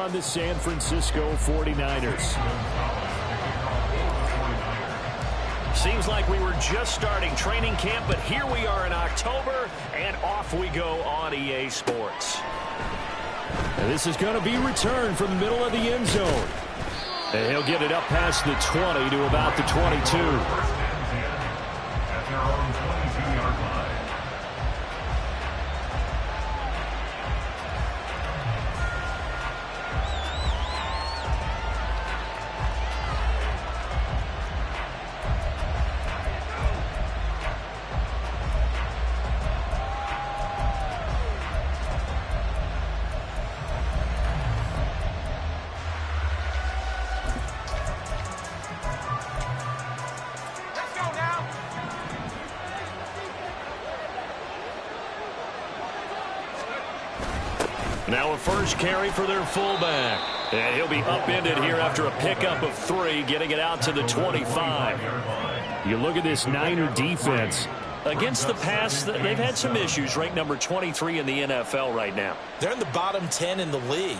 on the San Francisco 49ers. Seems like we were just starting training camp, but here we are in October, and off we go on EA Sports. And this is going to be returned from the middle of the end zone. And he'll get it up past the 20 to about the 22. Now a first carry for their fullback. And he'll be upended here after a pickup of 3, getting it out to the 25. You look at this Niner defense. Against the pass, they've had some issues. Ranked number 23 in the NFL right now. They're in the bottom 10 in the league.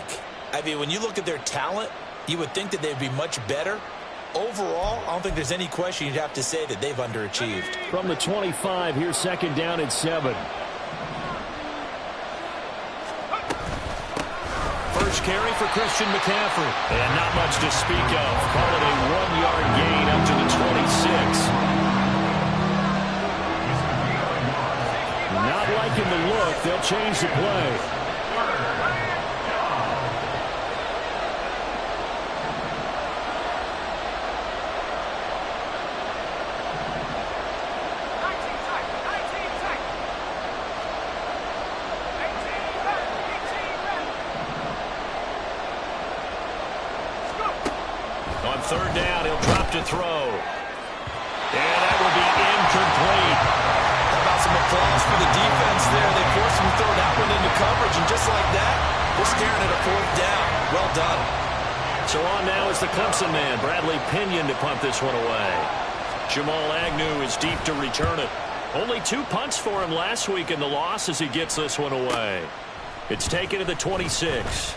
I mean, when you look at their talent, you would think that they'd be much better. Overall, I don't think there's any question you'd have to say that they've underachieved. From the 25, here's second down and 7. First carry for Christian McCaffrey. And not much to speak of. Call it a 1-yard gain up to the 26. Not liking the look. They'll change the play. On third down, he'll drop to throw. And that will be incomplete. How about some applause for the defense there? They forced him to throw that one into coverage, and just like that, we're staring at a 4th down. Well done. So on now is the Clemson man, Bradley Pinion, to punt this one away. Jamal Agnew is deep to return it. Only 2 punts for him last week in the loss as he gets this one away. It's taken to the 26.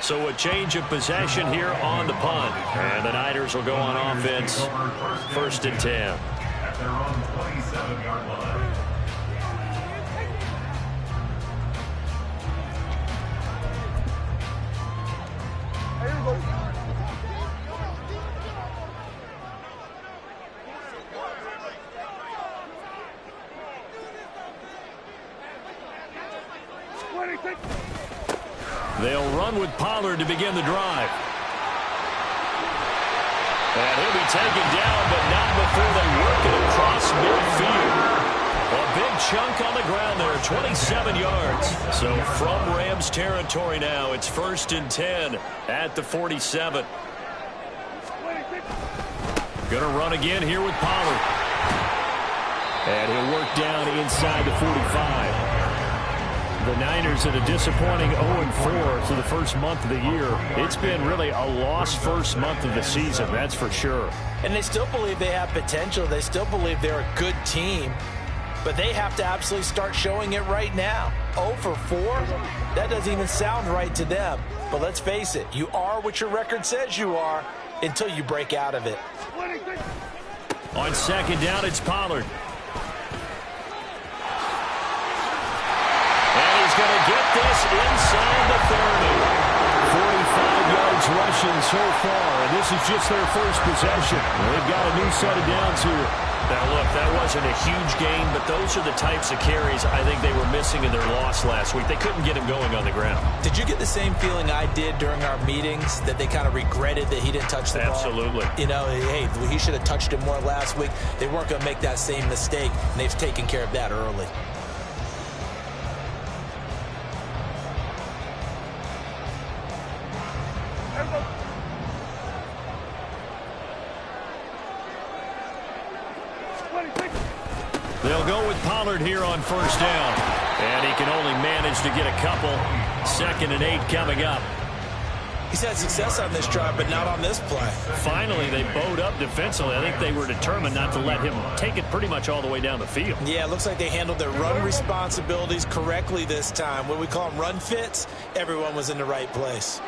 So a change of possession here on the punt. And the Niners will go on offense. 1st and 10. At their own 27-yard line. They'll run with Pollard to begin the drive. And he'll be taken down, but not before they work it across midfield. A big chunk on the ground there, 27 yards. So from Rams territory now, it's 1st and 10 at the 47. Gonna run again here with Pollard. And he'll work down inside the 45. The Niners at a disappointing 0-4 through the first month of the year. It's been really a lost first month of the season, that's for sure. And they still believe they have potential. They still believe they're a good team. But they have to absolutely start showing it right now. 0-4? That doesn't even sound right to them. But let's face it, you are what your record says you are until you break out of it. On second down, it's Pollard. Going to get this inside the 30. 45 yards rushing so far, and this is just their first possession. They've got a new set of downs here. Now, look, that wasn't a huge gain, but those are the types of carries I think they were missing in their loss last week. They couldn't get him going on the ground. Did you get the same feeling I did during our meetings, that they kind of regretted that he didn't touch the ball? Absolutely. You know, hey, he should have touched it more last week. They weren't going to make that same mistake, and they've taken care of that early. They'll go with Pollard here on first down. And he can only manage to get a couple. 2nd and 8 coming up. He's had success on this drive, but not on this play. Finally, they bowed up defensively. I think they were determined not to let him take it pretty much all the way down the field. Yeah, it looks like they handled their run responsibilities correctly this time. What we call them run fits, everyone was in the right place.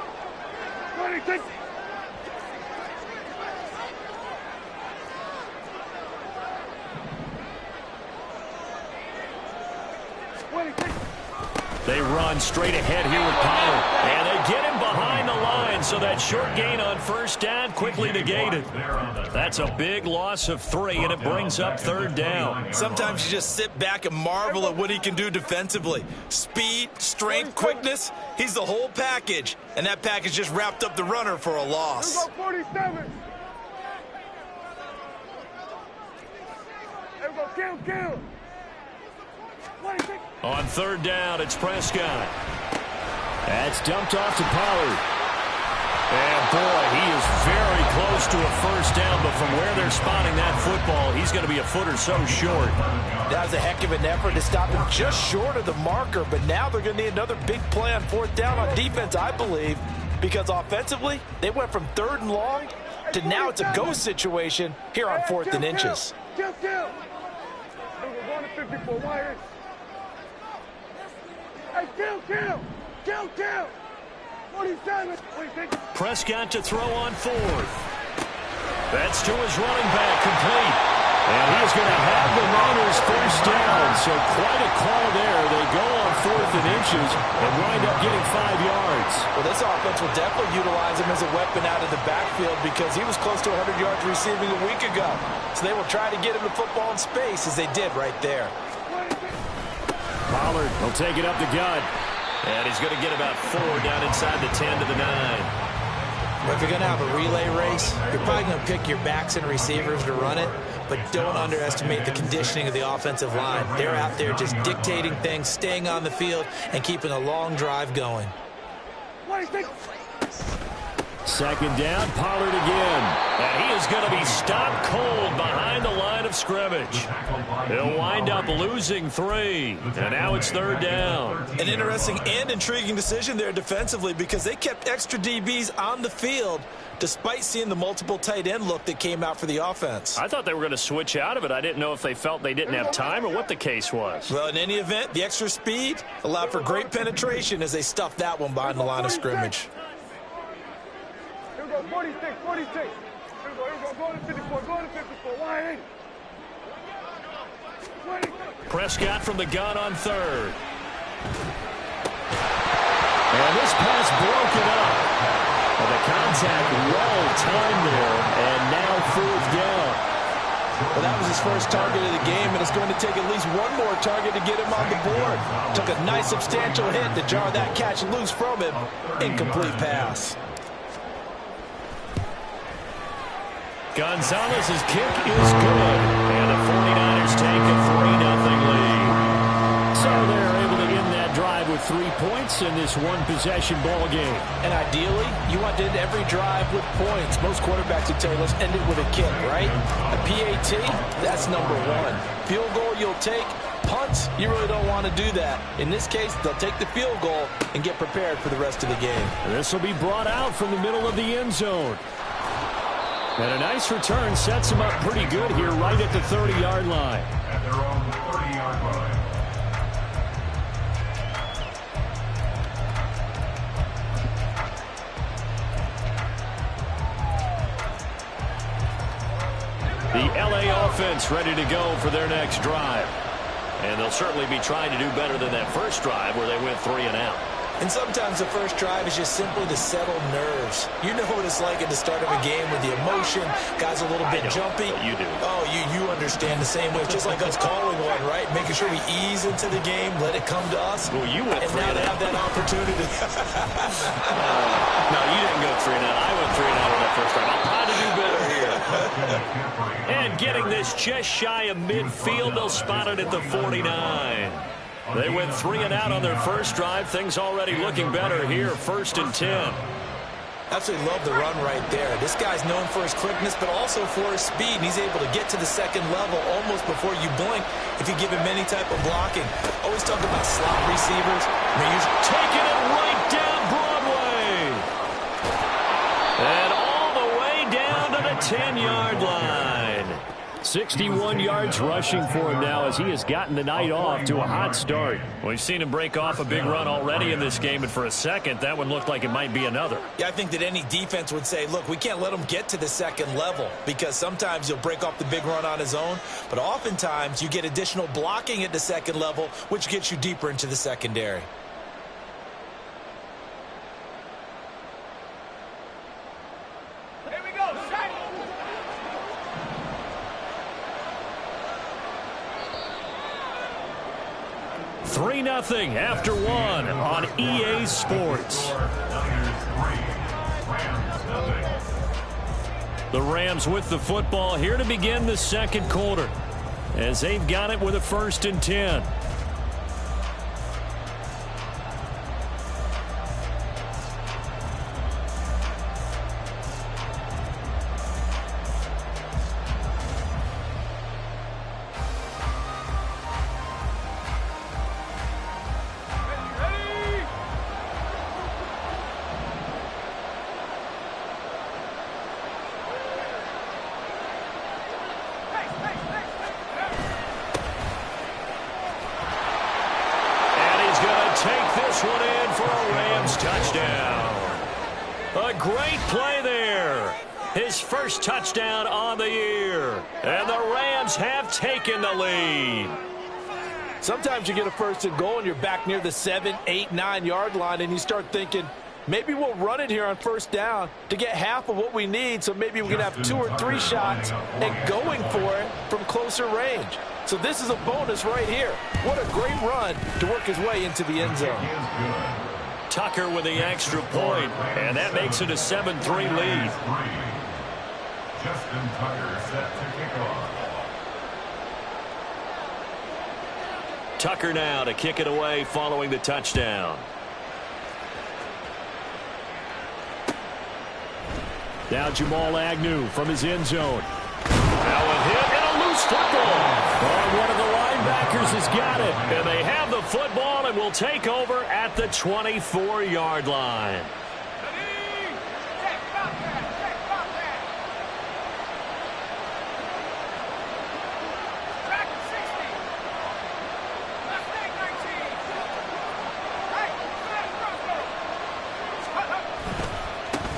They run straight ahead here with Pollard. And they get him behind the line, so that short gain on first down quickly negated. That's a big loss of 3, and it brings up third down. Sometimes you just sit back and marvel at what he can do defensively. Speed, strength, quickness, he's the whole package. And that package just wrapped up the runner for a loss. 47. Kill. On third down, it's Prescott. That's dumped off to Pollard. And boy, he is very close to a first down, but from where they're spotting that football, he's going to be a foot or so short. That was a heck of an effort to stop him just short of the marker, but now they're going to need another big play on fourth down on defense, I believe, because offensively, they went from 3rd and long to now it's a go situation here on 4th and inches. Kill. We're going to 54. Why? Hey, kill. 47. Prescott to throw on 4th. That's to his running back, complete. And he's going to have the Niners first down. So quite a call there. They go on 4th and inches and wind up getting 5 yards. Well, this offense will definitely utilize him as a weapon out of the backfield because he was close to 100 yards receiving a week ago. So they will try to get him the football in space as they did right there. Pollard will take it up the gut. And he's going to get about 4 down inside the 10 to the 9. If you're going to have a relay race, you're probably going to pick your backs and receivers to run it, but don't underestimate the conditioning of the offensive line. They're out there just dictating things, staying on the field, and keeping a long drive going. Second down, Pollard again. And he is going to be stopped cold behind the line of scrimmage. He'll wind up losing 3. And now it's third down. An interesting and intriguing decision there defensively because they kept extra DBs on the field despite seeing the multiple tight end look that came out for the offense. I thought they were going to switch out of it. I didn't know if they felt they didn't have time or what the case was. Well, in any event, the extra speed allowed for great penetration as they stuffed that one behind the line of scrimmage. 46. Here we go. Go to 54. Why? Prescott from the gun on 3rd. And this pass broken up. And the contact well timed there, and now 4th down. Well, that was his first target of the game, and it's going to take at least one more target to get him on the board. Took a nice substantial hit to jar that catch loose from him. Incomplete pass. Gonzalez's kick is good, and the 49ers take a 3-0 lead. So they're able to end that drive with 3 points in this one-possession ball game. And ideally, you want to end every drive with points. Most quarterbacks would tell you, let's end it with a kick, right? A PAT, that's number 1. Field goal you'll take. Punts, you really don't want to do that. In this case, they'll take the field goal and get prepared for the rest of the game. This will be brought out from the middle of the end zone. And a nice return sets him up pretty good here right at the 30-yard line. At their own 30-yard line. The LA offense ready to go for their next drive. And they'll certainly be trying to do better than that first drive where they went 3 and out. And sometimes the first drive is just simply to settle nerves. You know what it's like at the start of a game with the emotion. Guys a little bit jumpy. You do. Oh, you understand the same way. It's just like us calling one, right? Making sure we ease into the game, let it come to us. Well, you went and now they have that opportunity. No, you didn't go 3 and out. I went 3 and out on that first drive. I'll try to do better here. And getting this just shy of midfield, they'll spot it at the 49. They went 3 and out on their first drive. Things already looking better here. 1st and 10. Absolutely love the run right there. This guy's known for his quickness, but also for his speed. And he's able to get to the second level almost before you blink if you give him any type of blocking. Always talk about slot receivers. I mean, you're taking it right down Broadway. 10-yard line. 61 yards rushing for him now as he has gotten the night off to a hot start. We've seen him break off a big run already in this game, and for a second, that one looked like it might be another. Yeah, I think that any defense would say, look, we can't let him get to the second level because sometimes he'll break off the big run on his own, but oftentimes you get additional blocking at the second level, which gets you deeper into the secondary. Here we go, set. 3-0 after one on EA Sports. The Rams with the football here to begin the second quarter as they've got it with a 1st and 10. His first touchdown on the year. And the Rams have taken the lead. Sometimes you get a 1st and goal and you're back near the 7, 8, 9-yard line and you start thinking, maybe we'll run it here on 1st down to get half of what we need, so maybe we can have 2 or 3 shots and going for it from closer range. So this is a bonus right here. What a great run to work his way into the end zone. Tucker with the extra point, and that makes it a 7-3 lead. Justin Tucker set to kick off. Tucker now to kick it away following the touchdown. Now Jamal Agnew from his end zone. Now a hit and a loose football. Oh, one of the linebackers has got it. And they have the football and will take over at the 24-yard line.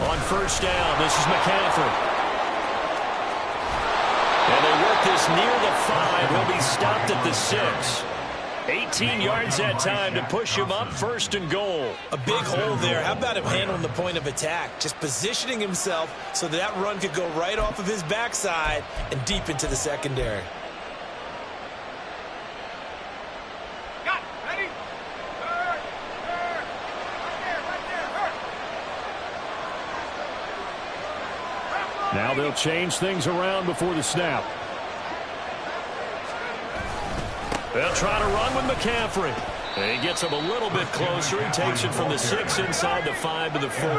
On 1st down, this is McCaffrey. And they work this near the 5. He'll be stopped at the 6. 18 yards that time to push him up 1st and goal. A big hole there. How about him handling the point of attack? Just positioning himself so that run could go right off of his backside and deep into the secondary. Now they'll change things around before the snap. They'll try to run with McCaffrey. And he gets him a little bit closer. He takes it from the 6 inside the 5 to the 4.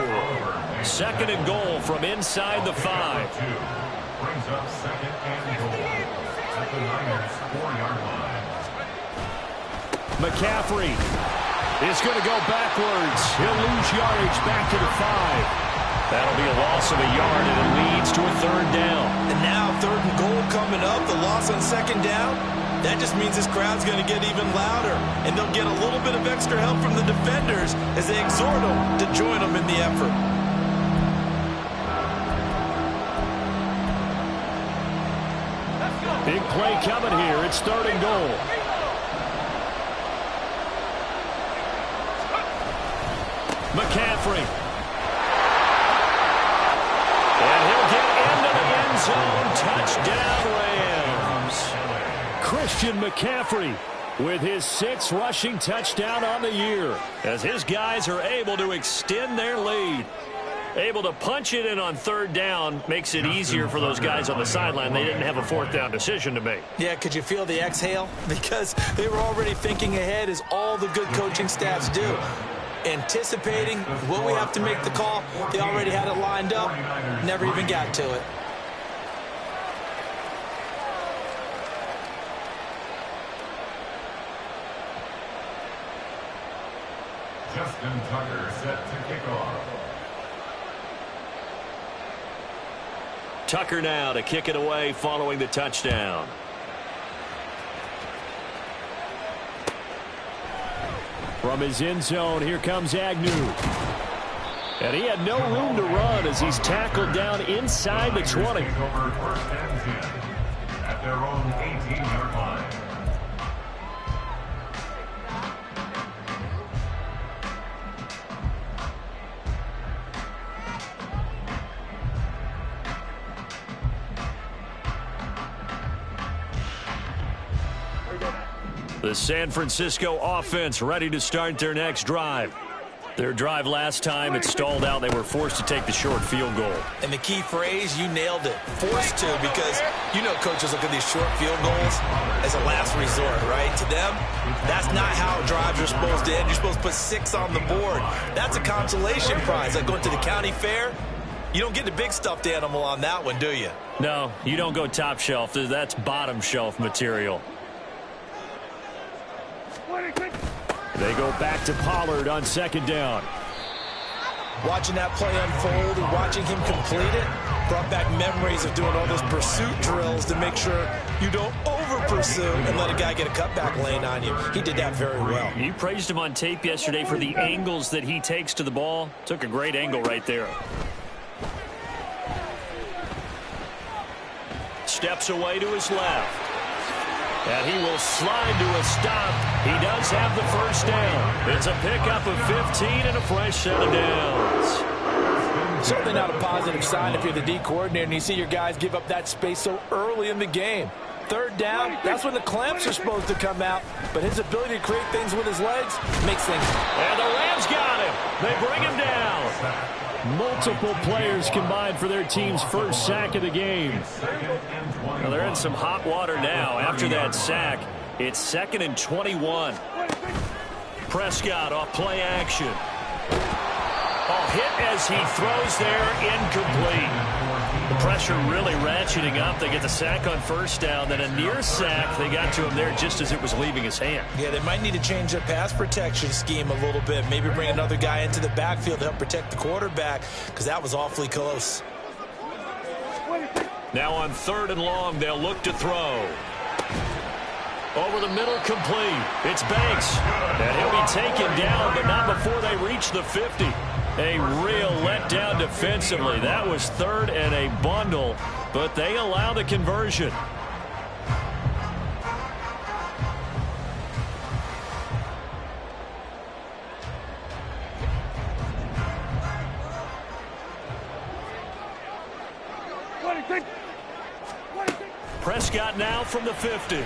2nd and goal from inside the 5. Brings up 2nd and goal at the Niners 4-yard line. McCaffrey is going to go backwards. He'll lose yardage back to the 5. That'll be a loss of a yard, and it leads to a 3rd down. And now 3rd and goal coming up. The loss on 2nd down. That just means this crowd's going to get even louder. And they'll get a little bit of extra help from the defenders as they exhort them to join them in the effort. Big play coming here. It's 3rd and goal. McCaffrey. And he'll get into the end zone. Touchdown, Rams. Christian McCaffrey with his 6th rushing touchdown on the year as his guys are able to extend their lead. Able to punch it in on 3rd down makes it easier for those guys on the sideline. They didn't have a 4th down decision to make. Yeah, could you feel the exhale? Because they were already thinking ahead, as all the good coaching staffs do. Anticipating will we have to make the call. They already had it lined up. Never even got to it. Justin Tucker set to kick off. Tucker now to kick it away following the touchdown. From his end zone, here comes Agnew. And he had no room to run as he's tackled down inside the 20. At their own 18-yard line. The San Francisco offense ready to start their next drive. Their drive last time, it stalled out. They were forced to take the short field goal. And the key phrase, you nailed it, forced to, because you know coaches look at these short field goals as a last resort, right? To them, that's not how drives are supposed to end. You're supposed to put 6 on the board. That's a consolation prize. Like going to the county fair, you don't get the big stuffed animal on that one, do you? No, you don't go top shelf. That's bottom shelf material. They go back to Pollard on second down. Watching that play unfold and watching him complete it brought back memories of doing all those pursuit drills to make sure you don't over-pursue and let a guy get a cutback lane on you. He did that very well. You praised him on tape yesterday for the angles that he takes to the ball. Took a great angle right there. Steps away to his left. And he will slide to a stop. He does have the first down. It's a pickup of 15 and a fresh set of downs. Certainly not a positive sign if you're the D coordinator and you see your guys give up that space so early in the game. Third down, that's when the clamps are supposed to come out. But his ability to create things with his legs makes things. And the Rams got him. They bring him down. Multiple players combined for their team's first sack of the game. Well, they're in some hot water now. After that sack, it's 2nd and 21. Prescott off play action. Hit as he throws there, incomplete. The pressure really ratcheting up. They get the sack on first down, then a near sack. They got to him there just as it was leaving his hand. Yeah, they might need to change their pass protection scheme a little bit. Maybe bring another guy into the backfield to help protect the quarterback, because that was awfully close. Now on 3rd and long, they'll look to throw. Over the middle, complete. It's Banks. And he'll be taken down, but not before they reach the 50. A real letdown defensively. That was 3rd and a bundle, but they allow the conversion. Prescott now from the 50.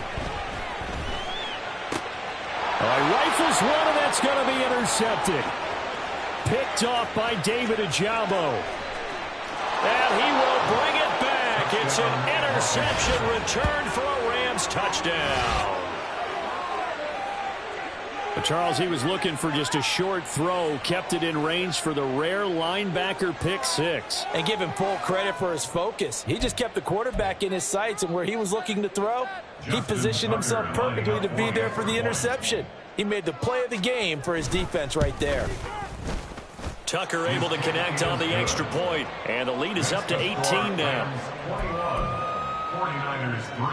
Rifles one, and that's going to be intercepted. Picked off by David Ojabo. And he will bring it back. It's an interception return for a Rams touchdown. But Charles, he was looking for just a short throw, kept it in range for the rare linebacker pick 6. And give him full credit for his focus. He just kept the quarterback in his sights, and where he was looking to throw, he positioned himself perfectly to be there for the interception. He made the play of the game for his defense right there. Tucker able to connect on the extra point, and the lead is up to 18 now. 49ers 3.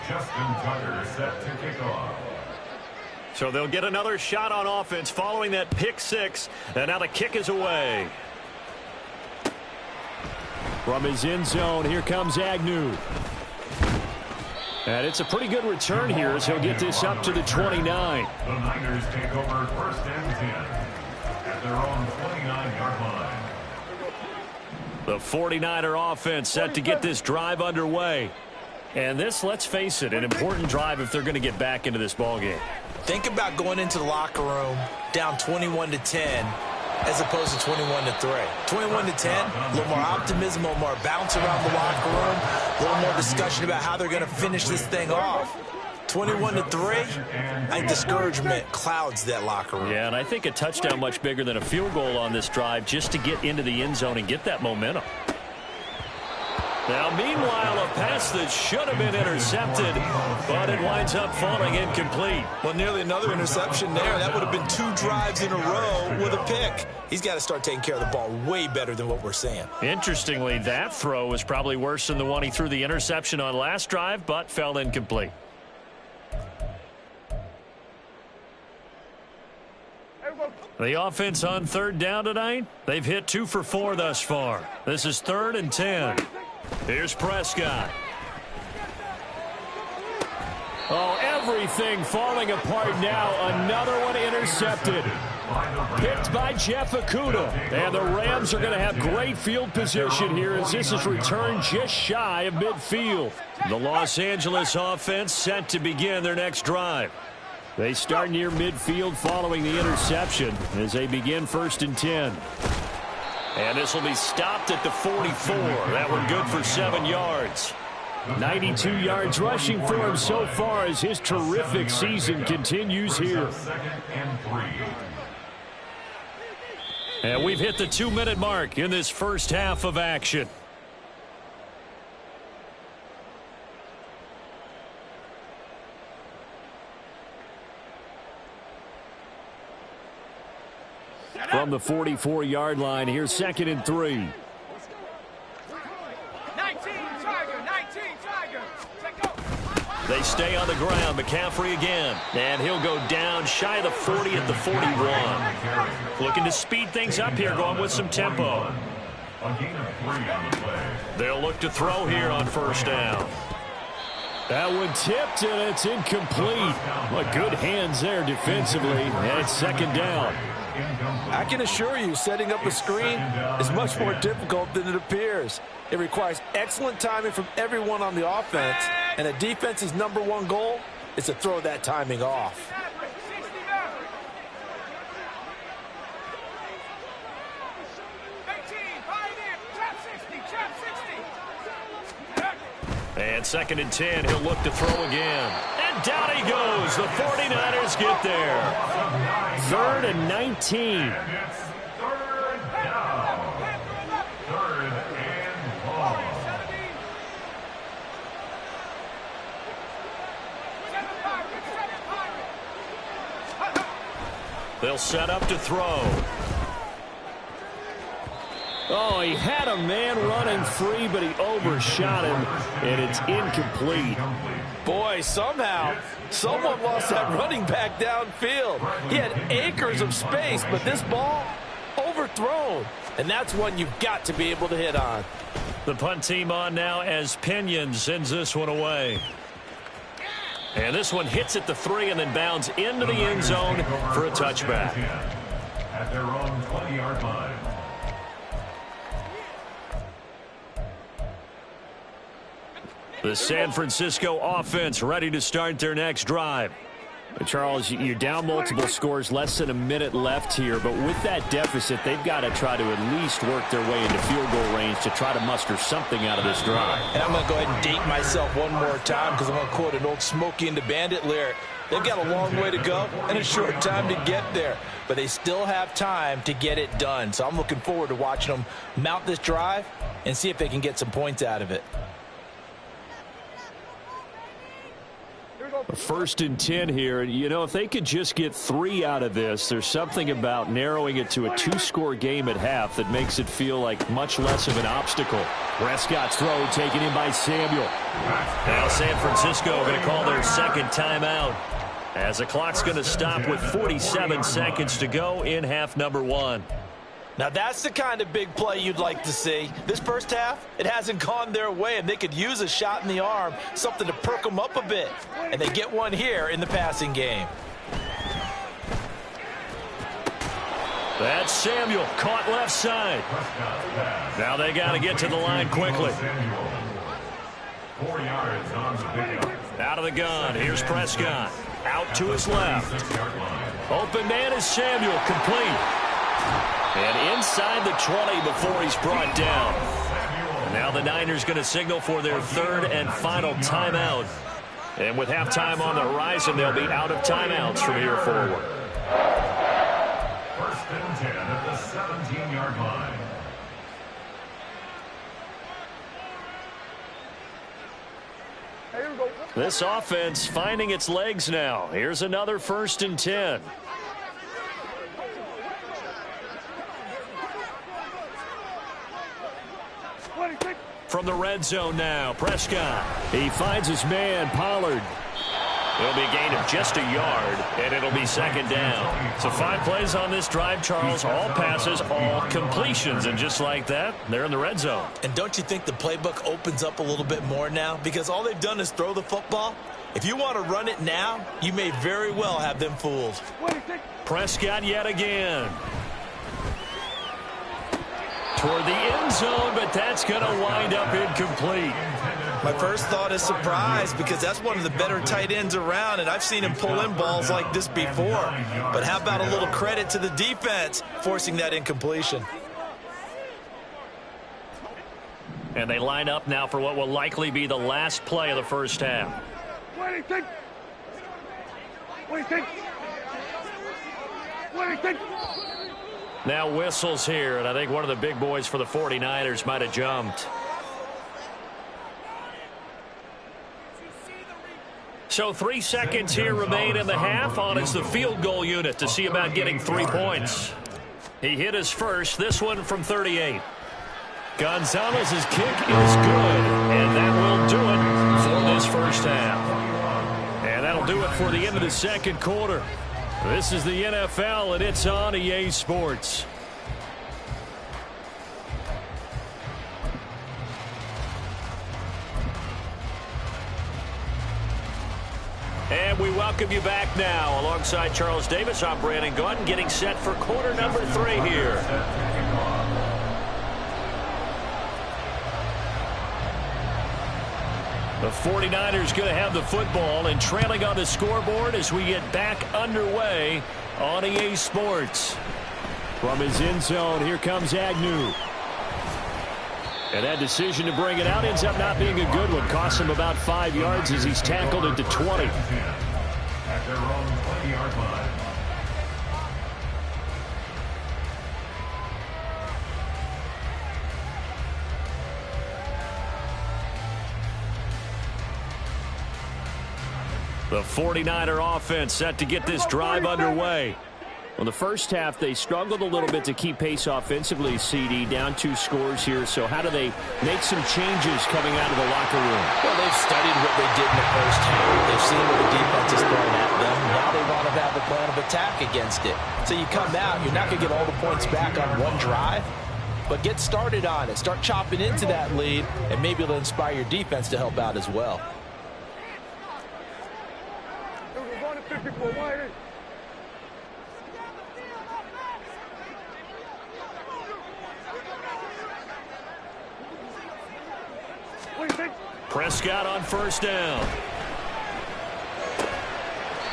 Justin Tucker set to kick off. So they'll get another shot on offense following that pick 6, and now the kick is away. From his end zone, here comes Agnew. And it's a pretty good return here as he'll get this up to the 29. The Niners take over 1st and 10 at their own 29-yard line. The 49er offense set to get this drive underway. And this, let's face it, an important drive if they're going to get back into this ballgame. Think about going into the locker room down 21-10 as opposed to 21-3. 21-10, a little more optimism, a little more bounce around the locker room, a little more discussion about how they're going to finish this thing off. 21-3, I think discouragement clouds that locker room. Yeah, and I think a touchdown much bigger than a field goal on this drive just to get into the end zone and get that momentum. Now, meanwhile, a pass that should have been intercepted, but it winds up falling incomplete. Well, nearly another interception there. That would have been 2 drives in a row with a pick. He's got to start taking care of the ball way better than what we're seeing. Interestingly, that throw was probably worse than the one he threw the interception on last drive, but fell incomplete. The offense on third down tonight, they've hit 2 for 4 thus far. This is 3rd and 10. Here's Prescott. Oh, everything falling apart now. Another one intercepted. Picked by Jeff Okudah. And the Rams are going to have great field position here as this is returned just shy of midfield. The Los Angeles offense set to begin their next drive. They start near midfield following the interception as they begin 1st and 10. And this will be stopped at the 44. That one good for 7 yards. 92 yards rushing for him so far as his terrific season continues here. And we've hit the 2-minute mark in this first half of action. From the 44-yard line, here's 2nd and 3. 19 Tiger. They stay on the ground. McCaffrey again. And he'll go down shy of the 40 at the 41. Looking to speed things up here, going with some tempo. They'll look to throw here on 1st down. That one tipped, and it's incomplete. What good hands there defensively. And it's 2nd down. I can assure you, setting up a screen is much more difficult than it appears. It requires excellent timing from everyone on the offense, and a defense's #1 goal is to throw that timing off. And 2nd and 10, he'll look to throw again. And down he goes. The 49ers get there. 3rd and 19. And it's 3rd down. 3rd and long. They'll set up to throw. Oh, he had a man running free, but he overshot him, and it's incomplete. Boy, somehow, someone lost that running back downfield. He had acres of space, but this ball overthrown. And that's one you've got to be able to hit on. The punt team on now as Pinion sends this one away. And this one hits at the 3 and then bounds into the end zone for a touchback. At their own 20-yard line. The San Francisco offense ready to start their next drive. Charles, you're down multiple scores, less than a minute left here, but with that deficit, they've got to try to at least work their way into field goal range to try to muster something out of this drive. And I'm going to go ahead and date myself one more time because I'm going to quote an old Smokey and the Bandit lyric. They've got a long way to go and a short time to get there, but they still have time to get it done. So I'm looking forward to watching them mount this drive and see if they can get some points out of it. 1st and 10 here. You know, if they could just get 3 out of this, there's something about narrowing it to a 2-score game at half that makes it feel like much less of an obstacle. Prescott's throw taken in by Samuel. Now San Francisco going to call their 2nd timeout as the clock's going to stop with 47 seconds to go in half number 1. Now that's the kind of big play you'd like to see. This first half, it hasn't gone their way, and they could use a shot in the arm, something to perk them up a bit. And they get one here in the passing game. That's Samuel, caught left side. Now they got to get to the line quickly. 4 yards on the pickup. Out of the gun, here's Prescott. Out to his left. Open man is Samuel, complete. And inside the 20 before he's brought down. And now the Niners going to signal for their 3rd and final timeout. And with halftime on the horizon, they'll be out of timeouts from here forward. 1st and 10 at the 17-yard line. Here we go. This offense finding its legs now. Here's another 1st and 10. From the red zone now, Prescott. He finds his man, Pollard. It'll be a gain of just a yard, and it'll be 2nd down. So 5 plays on this drive, Charles. All passes, all completions. And just like that, they're in the red zone. And don't you think the playbook opens up a little bit more now? Because all they've done is throw the football. If you want to run it now, you may very well have them fooled. Prescott yet again. Toward the end zone, but that's going to wind up incomplete. My first thought is surprise, because that's one of the better tight ends around, and I've seen him pull in balls like this before. But how about a little credit to the defense forcing that incompletion? And they line up now for what will likely be the last play of the first half. What do you think? What do you think? What do you think? Now whistles here, and I think one of the big boys for the 49ers might have jumped. So 3 seconds here remain in the half. On is the field goal unit to see about getting 3 points. He hit his first, this one from 38. Gonzalez's kick is good, and that will do it for this first half. And that'll do it for the end of the second quarter. This is the NFL, and it's on EA Sports. And we welcome you back now. Alongside Charles Davis, I'm Brandon Gaudin, getting set for quarter number 3 here. The 49ers going to have the football and trailing on the scoreboard as we get back underway on EA Sports. From his end zone, here comes Agnew. And that decision to bring it out ends up not being a good one. Costs him about 5 yards as he's tackled into 20. At their own 20-yard line. The 49er offense set to get this drive underway. Well, the first half, they struggled a little bit to keep pace offensively, CD, down 2 scores here. So how do they make some changes coming out of the locker room? Well, they've studied what they did in the first half. They've seen what the defense is throwing at them. Now they want to have a plan of attack against it. So you come out, you're not going to get all the points back on one drive, but get started on it. Start chopping into that lead, and maybe it'll inspire your defense to help out as well. We're going to 54. Why? Prescott on first down.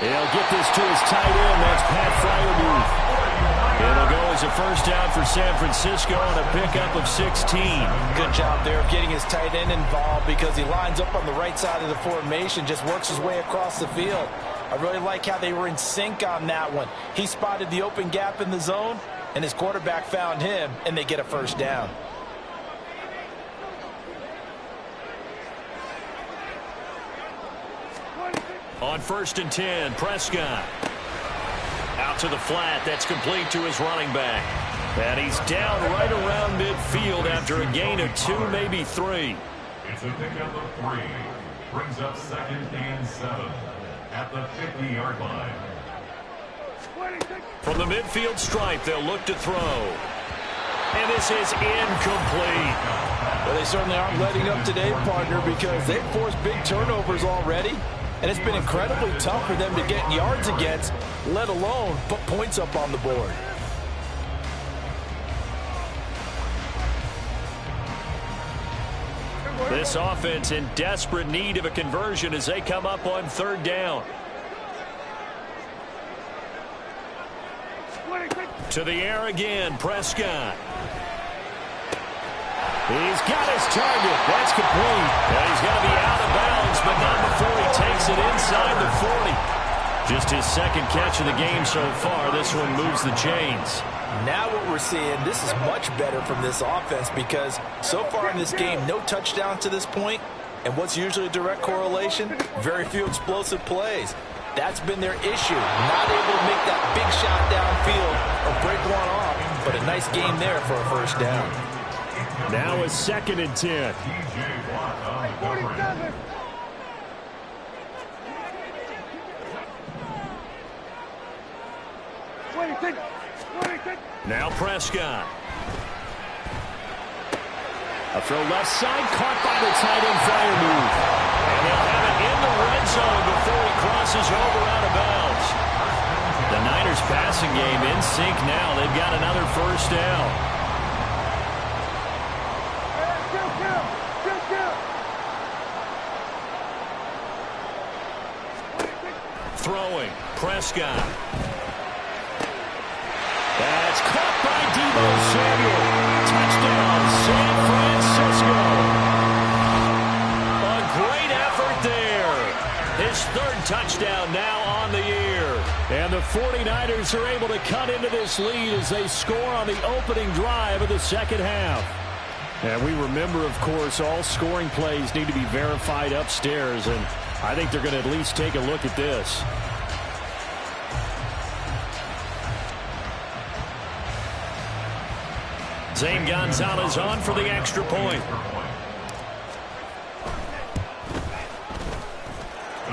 He'll get this to his tight end. That's Pat Freiermuth. It'll go as a first down for San Francisco on a pickup of 16. Good job there of getting his tight end involved, because he lines up on the right side of the formation, just works his way across the field. I really like how they were in sync on that one. He spotted the open gap in the zone, and his quarterback found him, and they get a first down. On 1st and 10, Prescott. Out to the flat. That's complete to his running back. And he's down right around midfield after a gain of 2, maybe 3. It's a pickup of 3. Brings up 2nd and 7 at the 50-yard line. From the midfield stripe, they'll look to throw. And this is incomplete. Well, they certainly aren't letting up today, partner, because they've forced big turnovers already. And it's been incredibly tough for them to get yards against, let alone put points up on the board. This offense in desperate need of a conversion as they come up on 3rd down. To the air again, Prescott. He's got his target. That's complete. And he's going to be out of bounds, but not before he takes it inside the 40. Just his 2nd catch of the game so far. This one moves the chains. Now what we're seeing, this is much better from this offense, because so far in this game, no touchdowns to this point, And what's usually a direct correlation? Very few explosive plays. That's been their issue. Not able to make that big shot downfield or break one off. But a nice game there for a first down. Now a 2nd and 10. 47. Now Prescott. A throw left side, caught by the tight end flyer move. And they'll have it in the red zone before he crosses over out of bounds. The Niners passing game in sync now. They've got another first down. Throwing, Prescott. That's caught by Deebo Samuel. Touchdown, San Francisco. A great effort there. His 3rd touchdown now on the year. And the 49ers are able to cut into this lead as they score on the opening drive of the second half. And we remember, of course, all scoring plays need to be verified upstairs, and I think they're going to at least take a look at this. Zane Gonzalez on for the extra point.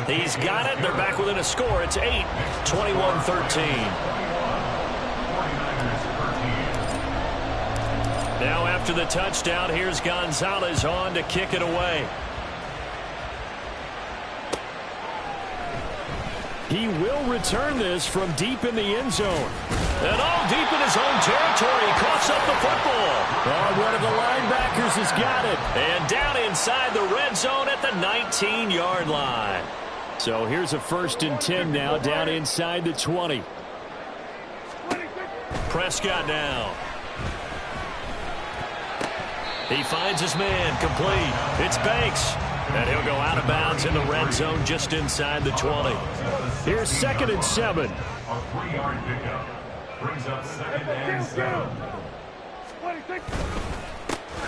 He's got it. They're back within a score. It's 8, 21-13. Now after the touchdown, here's Gonzalez on to kick it away. He will return this from deep in the end zone. And all deep in his own territory. He coughs up the football. Oh, one of the linebackers has got it. And down inside the red zone at the 19-yard line. So here's a 1st and 10 now, down inside the 20. Prescott now. He finds his man, complete. It's Banks. And he'll go out of bounds in the red zone just inside the 20. Here's 2nd and 7. A 3-yard pickup brings up 2nd and 7.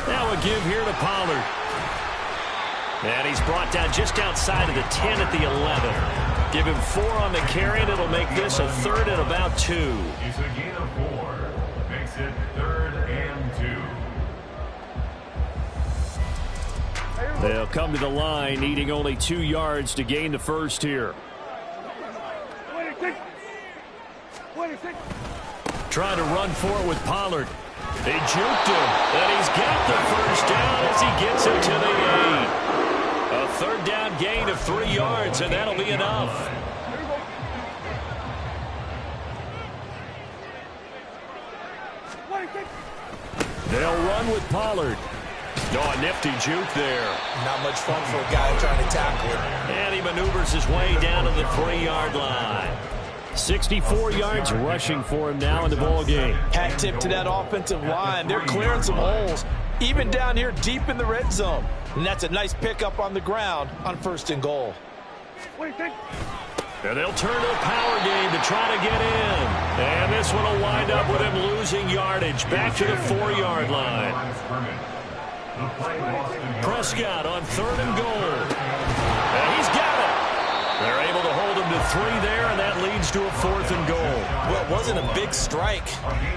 Now a give here to Pollard. And he's brought down just outside of the 10 at the 11. Give him 4 on the carry, and it'll make this a 3rd and about 2. It's a gain of 4. Makes it 3rd and 2. They'll come to the line, needing only 2 yards to gain the first here. Trying to run for it with Pollard. They juked him, and he's got the first down as he gets it to the 8. A 3rd down gain of 3 yards, and that'll be enough. They'll run with Pollard. Oh, a nifty juke there. Not much fun for a guy trying to tackle it. And he maneuvers his way down to the 3-yard line. 64 yards rushing for him now in the ball game. Hat tip to that offensive line. They're clearing some holes, even down here deep in the red zone. And that's a nice pickup on the ground on 1st and goal. And they'll turn to a power game to try to get in. And this one will wind up with him losing yardage back to the 4-yard line. Prescott on 3rd and goal. And he's got it. They're able to hold him to 3 there, and that leads to a 4th and goal. Well, it wasn't a big strike,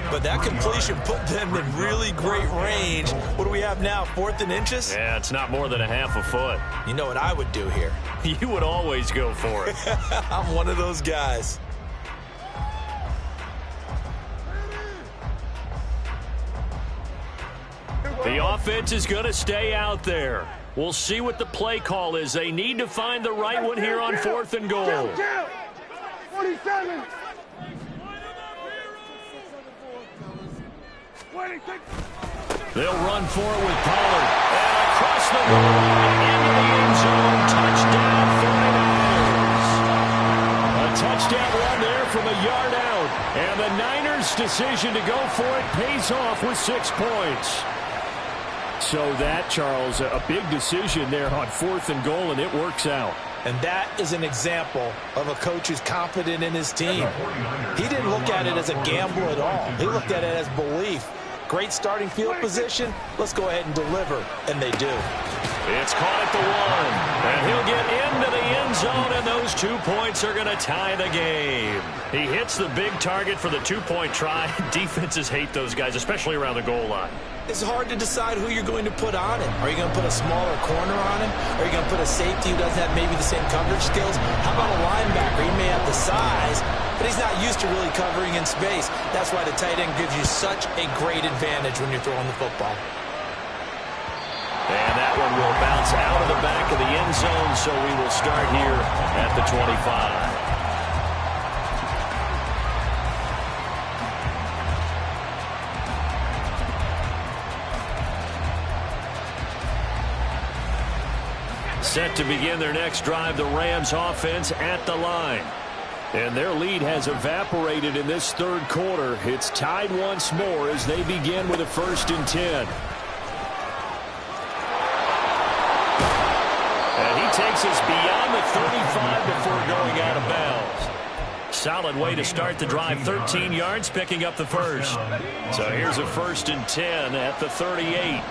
but that completion put them in really great range. What do we have now, 4th and inches? Yeah, it's not more than a half a foot. You know what I would do here? You would always go for it. I'm one of those guys. The offense is going to stay out there. We'll see what the play call is. They need to find the right one here on 4th and goal. 47. They'll run for it with Pollard. And across the goal line into the end zone. Touchdown 49ers. A touchdown run there from a yard out. And the Niners' decision to go for it pays off with 6 points. So that, Charles, a big decision there on 4th and goal, and it works out. And that is an example of a coach who's confident in his team. He didn't look at it as a gamble at all. He looked at it as belief. Great starting field position. Let's go ahead and deliver. And they do. It's caught at the 1. And he'll get into the end zone, and those 2 points are going to tie the game. He hits the big target for the 2-point try. Defenses hate those guys, especially around the goal line. It's hard to decide who you're going to put on him. Are you going to put a smaller corner on him? Are you going to put a safety who doesn't have maybe the same coverage skills? How about a linebacker? He may have the size, but he's not used to really covering in space. That's why the tight end gives you such a great advantage when you're throwing the football. And that one will bounce out of the back of the end zone, so we will start here at the 25. Set to begin their next drive, the Rams offense at the line. And their lead has evaporated in this third quarter. It's tied once more as they begin with a 1st and 10. And he takes us beyond the 35 before going out of bounds. Solid way to start the drive, 13 yards, picking up the first. So here's a 1st and 10 at the 38.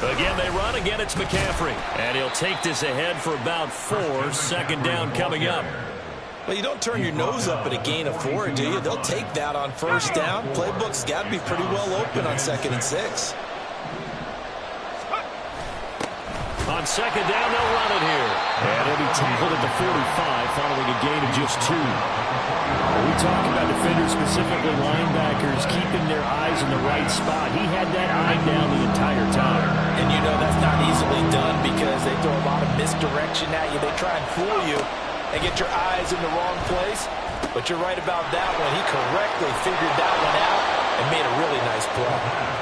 Again, they run. Again, it's McCaffrey. And he'll take this ahead for about 4. 2nd down coming up. Well, you don't turn your nose up at a gain of 4, do you? They'll take that on 1st down. Playbook's got to be pretty well open on 2nd and 6. On 2nd down, they'll run it here. And he'll be tackled at the 45 following a gain of just 2. We talk about defenders, specifically linebackers, keeping their eyes in the right spot. He had that eye down the entire time. And you know that's not easily done because they throw a lot of misdirection at you. They try and fool you and get your eyes in the wrong place. But you're right about that one. He correctly figured that one out and made a really nice play.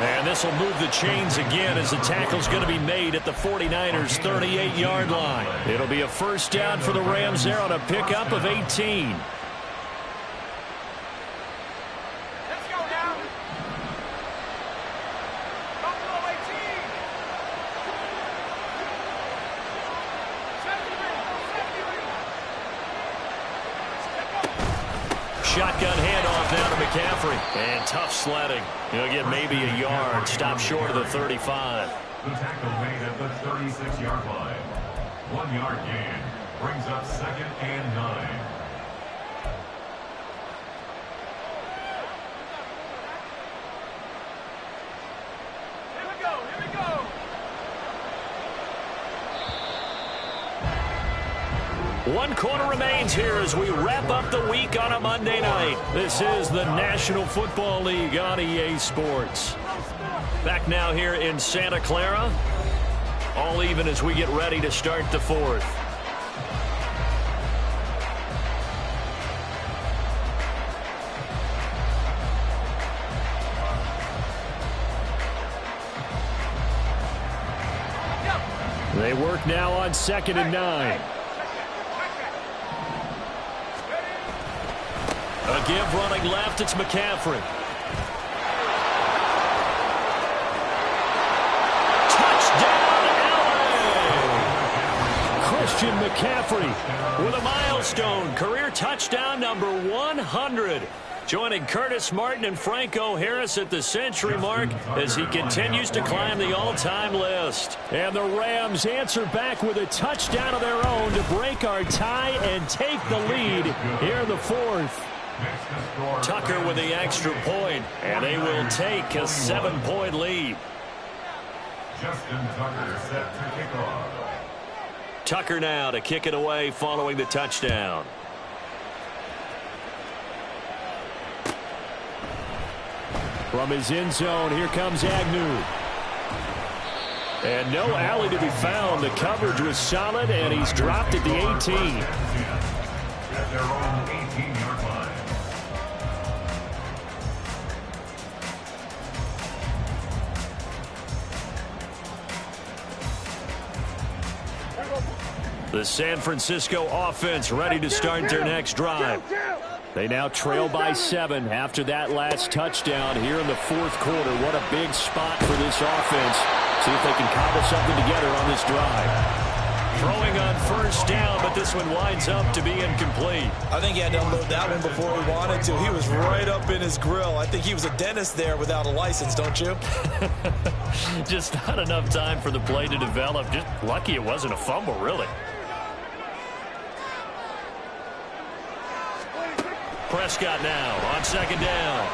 And this will move the chains again as the tackle's going to be made at the 49ers' 38-yard line. It'll be a 1st down for the Rams there on a pickup of 18. Shotgun handoff now to McCaffrey. And tough sledding. He'll get maybe a yard. Stop short of the 35. The tackle made at the 36-yard line. 1 yard gain. Brings up 2nd and 9. One quarter remains here as we wrap up the week on a Monday night. This is the National Football League on EA Sports. Back now here in Santa Clara. All even as we get ready to start the 4th. They work now on 2nd and 9. A give running left, it's McCaffrey. Touchdown, LA! Christian McCaffrey With a milestone, career touchdown number 100. Joining Curtis Martin and Franco Harris at the century mark as he continues to climb the all-time list. And the Rams answer back with a touchdown of their own to break our tie and take the lead here in the 4th. Tucker with the extra point, and they will take a 7-point lead. Justin Tucker set to kick off. Tucker now to kick it away following the touchdown. From his end zone, here comes Agnew. And no alley to be found. The coverage was solid, and he's dropped at the 18. At their own 18-yard line. The San Francisco offense ready to start their next drive. They now trail by 7 after that last touchdown here in the 4th quarter. What a big spot for this offense. See if they can cobble something together on this drive. Throwing on first down, but this one winds up to be incomplete. I think he had to unload that one before he wanted to. He was right up in his grill. I think he was a dentist there without a license, don't you? Just not enough time for the play to develop. Just lucky it wasn't a fumble, really. Prescott now on second down.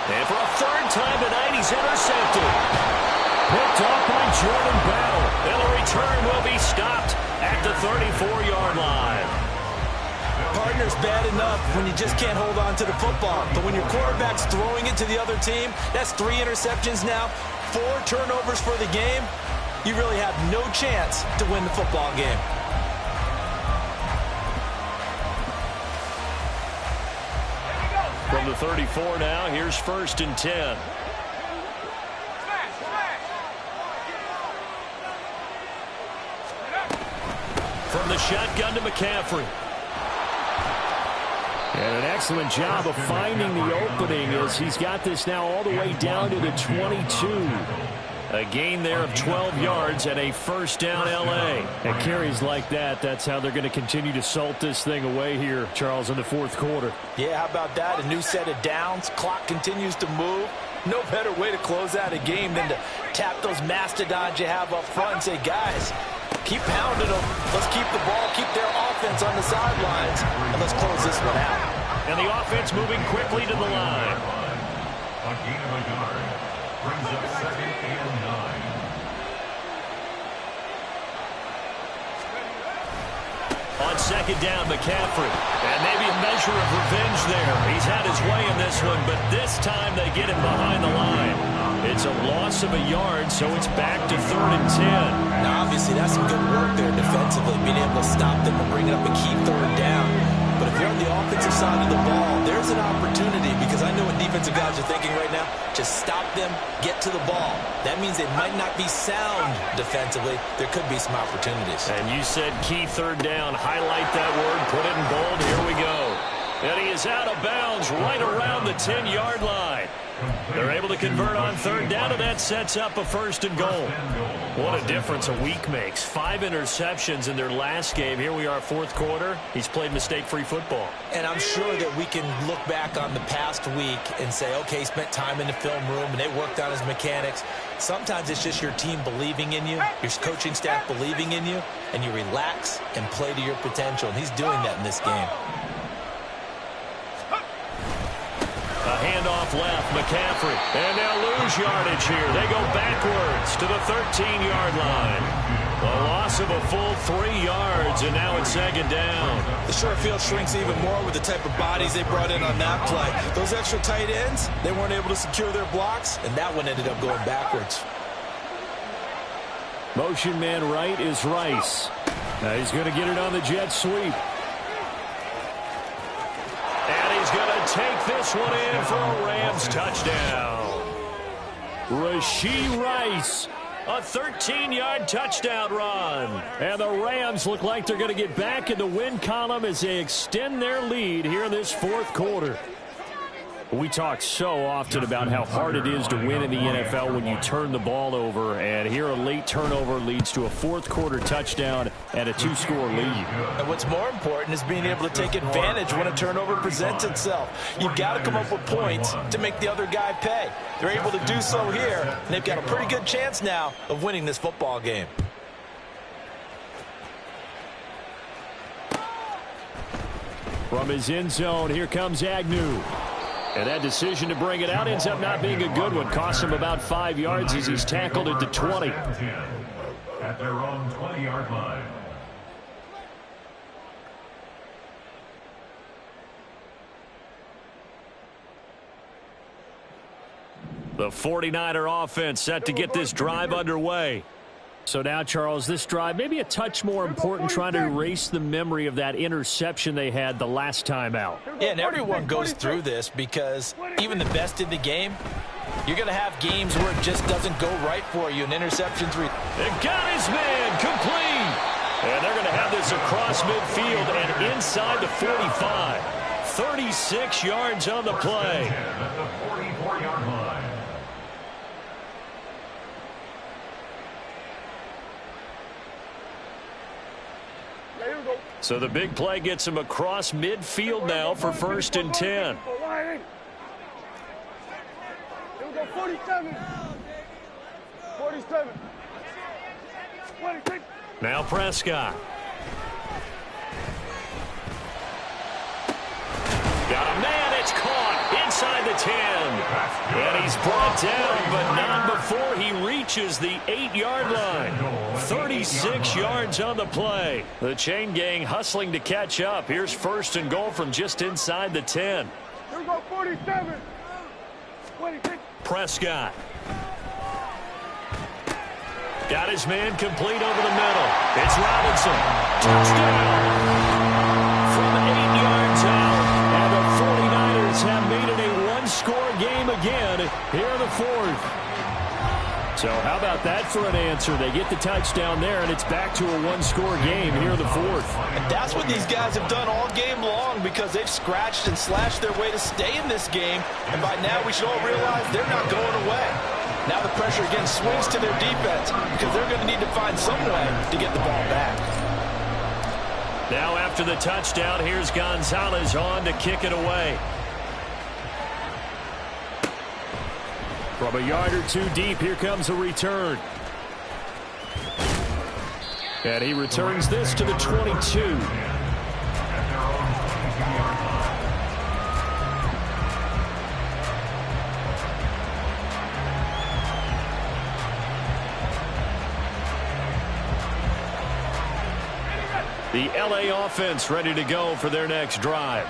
And for a third time tonight, he's intercepted. Picked off by Jordan Bell. And the return will be stopped at the 34-yard line. Partner's bad enough when you just can't hold on to the football. But when your quarterback's throwing it to the other team, that's 3 interceptions now, 4 turnovers for the game. You really have no chance to win the football game. From the 34 now, here's 1st and 10. From the shotgun to McCaffrey. And an excellent job of finding the opening as he's got this now all the way down to the 22. A gain there of 12 yards and a first down L.A. And carries like that, that's how they're going to continue to salt this thing away here, Charles, in the 4th quarter. Yeah, how about that? A new set of downs. Clock continues to move. No better way to close out a game than to tap those mastodons you have up front and say, guys, keep pounding them. Let's keep the ball, keep their offense on the sidelines, and let's close this one out. And the offense moving quickly to the line. A gain of a yard brings up 2nd and 9. On second down, McCaffrey. And maybe a measure of revenge there. He's had his way in this one, but this time they get him behind the line. It's a loss of a yard, so it's back to 3rd and 10. Now, obviously, that's some good work there defensively, being able to stop them and bring it up a key 3rd down. But if you're on the offensive side of the ball, there's an opportunity, because I know what defensive guys are thinking right now. Just stop them, get to the ball. That means they might not be sound defensively. There could be some opportunities. And you said key 3rd down. Highlight that word, put it in bold. Here we go. And he is out of bounds right around the 10-yard line. They're able to convert on 3rd down, and that sets up a 1st and goal. What a difference a week makes. 5 interceptions in their last game. Here we are, 4th quarter. He's played mistake-free football. And I'm sure that we can look back on the past week and say, okay, he spent time in the film room and they worked on his mechanics. Sometimes it's just your team believing in you, your coaching staff believing in you, and you relax and play to your potential. And he's doing that in this game. A handoff left, McCaffrey. And they'll lose yardage here. They go backwards to the 13-yard line. A loss of a full 3 yards, and now it's 2nd down. The short field shrinks even more with the type of bodies they brought in on that play. Those extra tight ends, they weren't able to secure their blocks, and that one ended up going backwards. Motion man right is Rice. Now he's going to get it on the jet sweep. And he's going to take this one in for a Rams touchdown. Rashee Rice. A 13-yard touchdown run. And the Rams look like they're going to get back in the win column as they extend their lead here in this 4th quarter. We talk so often about how hard it is to win in the NFL when you turn the ball over, and here a late turnover leads to a 4th quarter touchdown and a 2-score lead. And what's more important is being able to take advantage when a turnover presents itself. You've got to come up with points to make the other guy pay. They're able to do so here, and they've got a pretty good chance now of winning this football game. From his end zone, here comes Agnew. And that decision to bring it out ends up not being a good one. Costs him about 5 yards as he's tackled at the 20. At their own 20-yard line. The 49er offense set to get this drive underway. So now, Charles, this drive maybe a touch more important, trying to erase the memory of that interception they had the last time out. Yeah, and everyone goes through this because even the best in the game, you're going to have games where it just doesn't go right for you, and interceptions. It got his man complete. And they're going to have this across midfield and inside the 45. 36 yards on the play. At the 44-yard line. So the big play gets him across midfield now for 1st and 10. Here we go, 47. 47. 26. Now Prescott. Got a man, it's caught inside the 10. And he's brought down, but not before he reaches the 8-yard line. 36 yards on the play. The chain gang hustling to catch up. Here's 1st and goal from just inside the 10. Here we go, 47. 26. Prescott. Got his man complete over the middle. It's Robinson. Touchdown. From 8 yards out. And the 49ers have made it a one-score game again here in the 4th. So how about that for an answer? They get the touchdown there, and it's back to a one-score game here in the 4th. And that's what these guys have done all game long because they've scratched and slashed their way to stay in this game. And by now we should all realize they're not going away. Now the pressure again swings to their defense because they're going to need to find some way to get the ball back. Now after the touchdown, here's Gonzalez on to kick it away. From a yard or two deep, here comes a return. And he returns this to the 22. The LA offense ready to go for their next drive.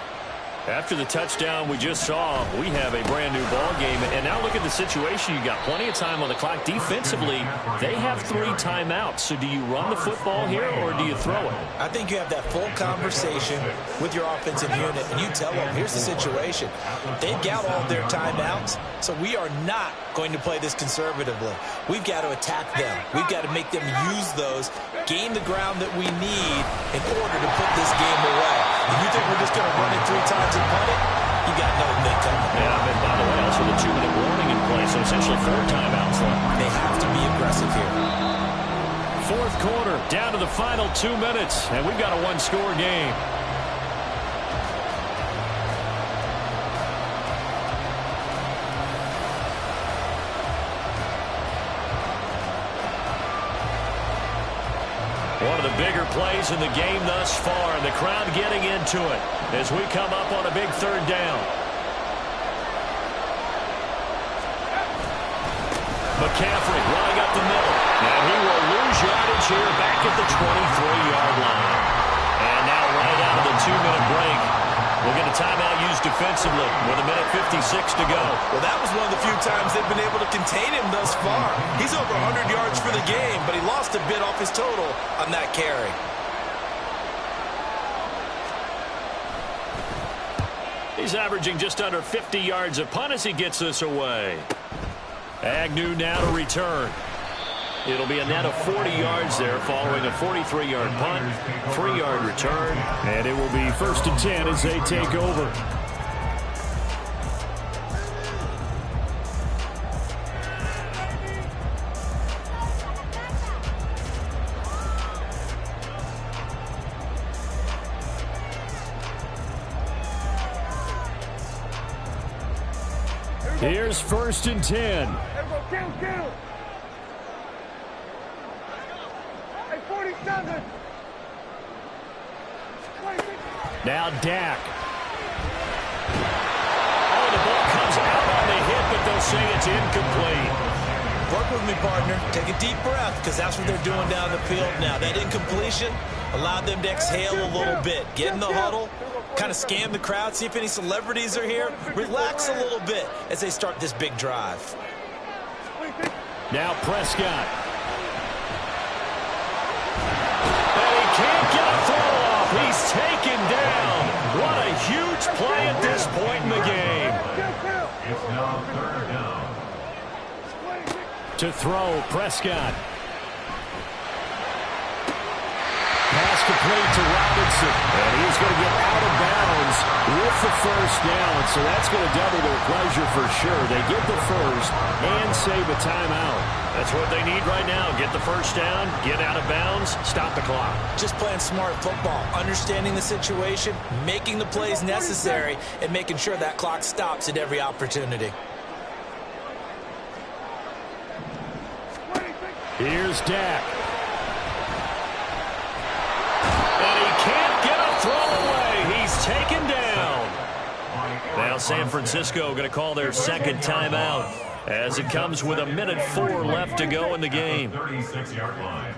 After the touchdown we just saw, we have a brand new ball game. And now look at the situation. You got plenty of time on the clock. Defensively, they have 3 timeouts. So do you run the football here or do you throw it? I think you have that full conversation with your offensive unit, and you tell them, here's the situation. They've got all their timeouts, so we are not going to play this conservatively. We've got to attack them. We've got to make them use those, gain the ground that we need in order to put this game away. If you think we're just going to run it 3 times and punt it, you got no thing coming. Yeah, and by the way, also the 2-minute warning in play, so essentially 4 timeouts left. They have to be aggressive here. 4th quarter, down to the final 2 minutes, and we've got a one-score game. One of the bigger plays in the game thus far, and the crowd getting into it as we come up on a big 3rd down. McCaffrey running up the middle, and he will lose yardage here back at the 23-yard line. And now right out of the 2-minute break, we'll get a timeout used defensively with 1:56 to go. Well, that was one of the few times they've been able to contain him thus far. He's over 100 yards for the game, but he lost a bit off his total on that carry. He's averaging just under 50 yards a punt as he gets this away. Agnew now to return. It'll be a net of 40 yards there following a 43-yard punt, 3-yard return. And it will be 1st and 10 as they take over. Here's 1st and 10. Here we go, kill. Hey, 47. 26. Now Dak. Oh, the ball comes out on the hit, but they'll say it's incomplete. Work with me, partner. Take a deep breath, because that's what they're doing down the field now. That incompletion allowed them to exhale a little bit. Get in the huddle, kind of scan the crowd, see if any celebrities are here. Relax a little bit as they start this big drive. Now Prescott. And he can't get a throw off. He's taken down. What a huge play at this point in the game. It's now 3rd down. To throw, Prescott. Pass complete to Robinson. And he's going to get out of bounds with the first down, so that's going to double their pleasure for sure. They get the first and save a timeout. That's what they need right now. Get the first down, get out of bounds, stop the clock. Just playing smart football, understanding the situation, making the plays necessary, and making sure that clock stops at every opportunity. Here's Dak. And he can't get a throw away. He's taken down. Now San Francisco going to call their second timeout as it comes with 1:04 left to go in the game. 36-yard line.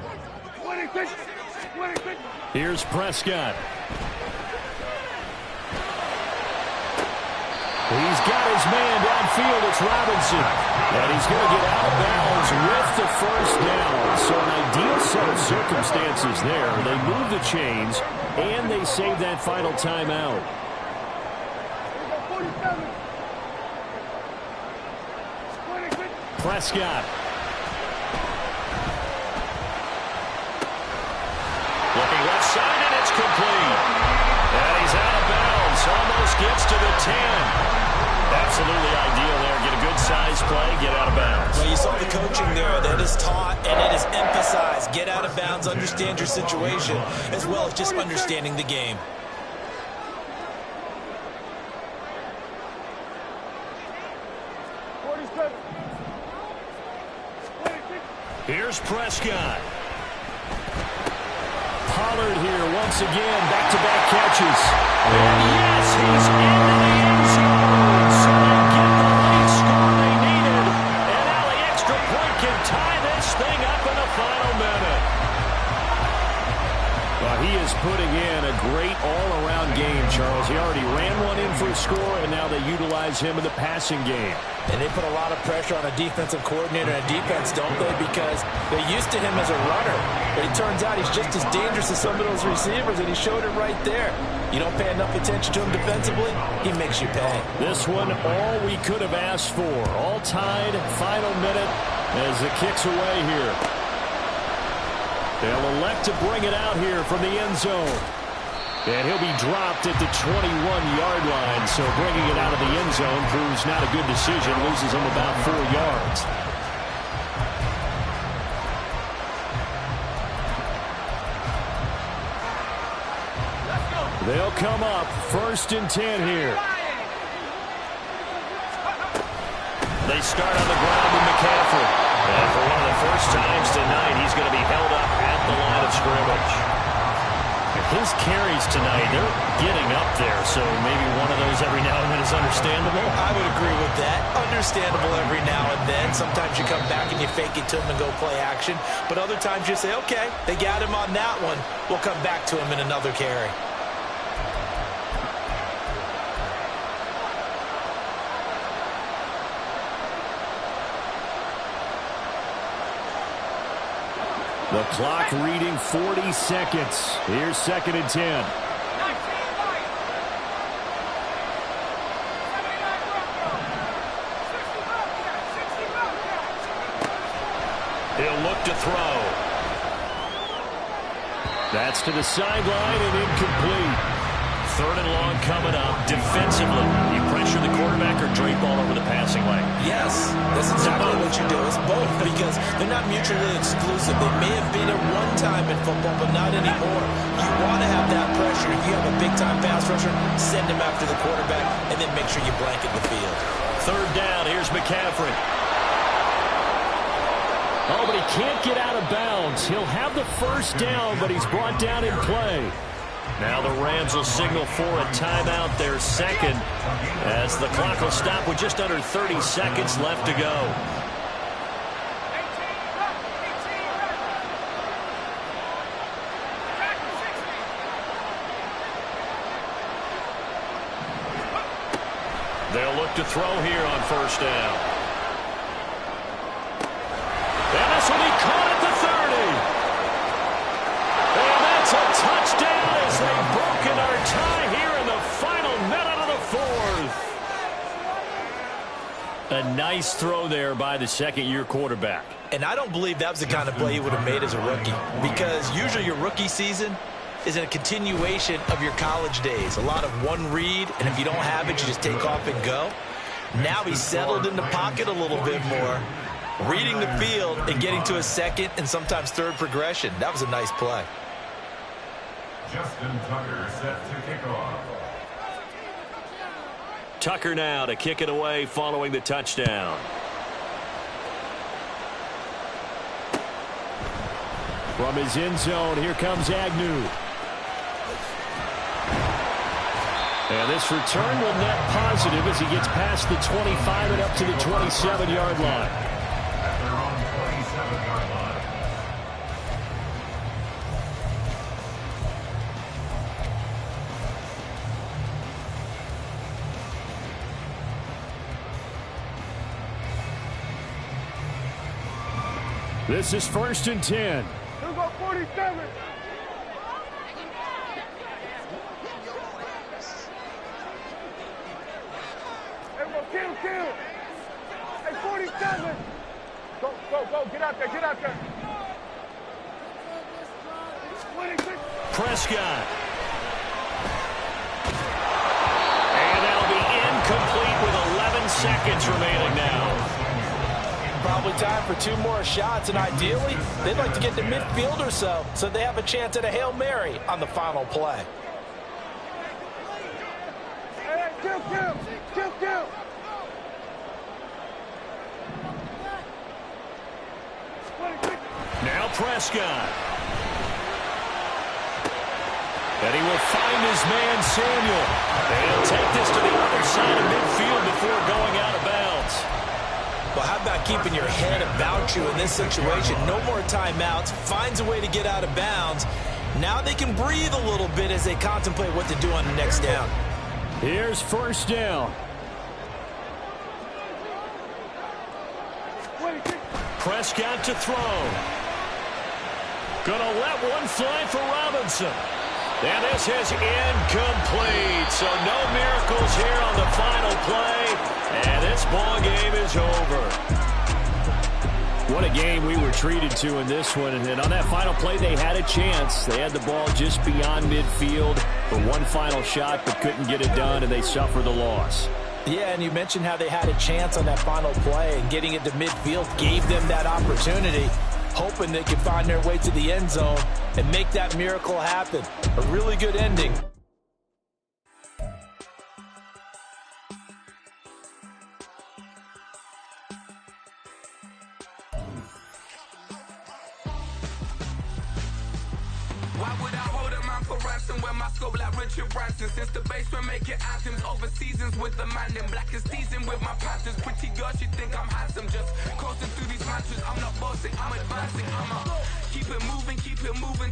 Here's Prescott. He's got his man downfield. It's Robinson. And he's going to get out of bounds with the first down. So an ideal set of circumstances there. They move the chains, and they save that final timeout. Prescott. Looking left side, and it's complete. And he's out of bounds. Almost gets to the 10. Absolutely ideal there. Get a good size play, get out of bounds. Well, you saw the coaching there. That is taught and it is emphasized. Get out of bounds, understand your situation, as well as just understanding the game. Here's Prescott. Pollard here once again, back-to-back catches. And yes, he's into the end zone. So they get the late score they needed. And now the extra point can tie this thing up in the final minute. Well, he is putting in a great all-around game, Charles. He already ran one in for a score, and now they utilize him in the passing game. And they put a lot of pressure on a defensive coordinator and defense, don't they? Because they're used to him as a runner. But it turns out he's just as dangerous as some of those receivers, and he showed it right there. You don't pay enough attention to him defensively, he makes you pay. This one, all we could have asked for. All tied, final minute as it kicks away here. They'll elect to bring it out here from the end zone. And he'll be dropped at the 21-yard line, so bringing it out of the end zone proves not a good decision, loses him about 4 yards. They'll come up, 1st and 10 here. They start on the ground with McCaffrey. And for one of the first times tonight, he's going to be held up at the line of scrimmage. His carries tonight, they're getting up there, so maybe one of those every now and then is understandable. I would agree with that. Understandable every now and then. Sometimes you come back and you fake it to him and go play action. But other times you say, okay, they got him on that one. We'll come back to him in another carry. The clock reading 40 seconds. Here's 2nd and 10. He'll look to throw. That's to the sideline and incomplete. 3rd and long coming up. Defensively, you pressure the quarterback or drape all over the passing lane? Yes, that's exactly what you do. It's both, because they're not mutually exclusive. They may have been at one time in football, but not anymore. You want to have that pressure. If you have a big-time pass rusher, send him after the quarterback, and then make sure you blanket the field. 3rd down, here's McCaffrey. Oh, but he can't get out of bounds. He'll have the first down, but he's brought down in play. Now the Rams will signal for a timeout, their second, as the clock will stop with just under 30 seconds left to go. They'll look to throw here on 1st down. And this will be caught at the 30. And that's a touchdown as they've broken our tie here in the final minute of the 4th. A nice throw there by the 2nd-year quarterback. And I don't believe that was the kind of play he would have made as a rookie, because usually your rookie season, is a continuation of your college days. A lot of one read, and if you don't have it, you just take off and go. Now he's settled in the pocket a little bit more, reading the field and getting to a second and sometimes third progression. That was a nice play. Justin Tucker set to kick off. Tucker now to kick it away following the touchdown. From his end zone, here comes Agnew. And this return will net positive as he gets past the 25 and up to the 27-yard line. At their own 27-yard line. This is 1st and 10. Here we go, 47. Hey, well, kill. Hey, 47. Go, get out there. 26. Prescott. And that'll be incomplete with 11 seconds remaining now. Probably time for 2 more shots, and ideally, they'd like to get to midfield or so they have a chance at a Hail Mary on the final play. Hey, kill. Now Prescott. And he will find his man Samuel. And he'll take this to the other side of midfield before going out of bounds. Well, how about keeping your head about you in this situation? No more timeouts. Finds a way to get out of bounds. Now they can breathe a little bit as they contemplate what to do on the next down. Here's 1st down. Prescott to throw. Gonna let one fly for Robinson. And this is incomplete. So no miracles here on the final play. And this ball game is over. What a game we were treated to in this one. And on that final play, they had a chance. They had the ball just beyond midfield for one final shot, but couldn't get it done, and they suffered the loss. Yeah, and you mentioned how they had a chance on that final play, and getting it to midfield gave them that opportunity, hoping they could find their way to the end zone and make that miracle happen. A really good ending. Why would I hold a man for ransom when my scope like Richard Branson? Since the basement making anthems over seasons with the man, then black is seasoned with my patterns. Pretty girl, she think I'm handsome, just coasting through these matches. I'm not bossing, I'm advancing, keep it moving, keep it moving.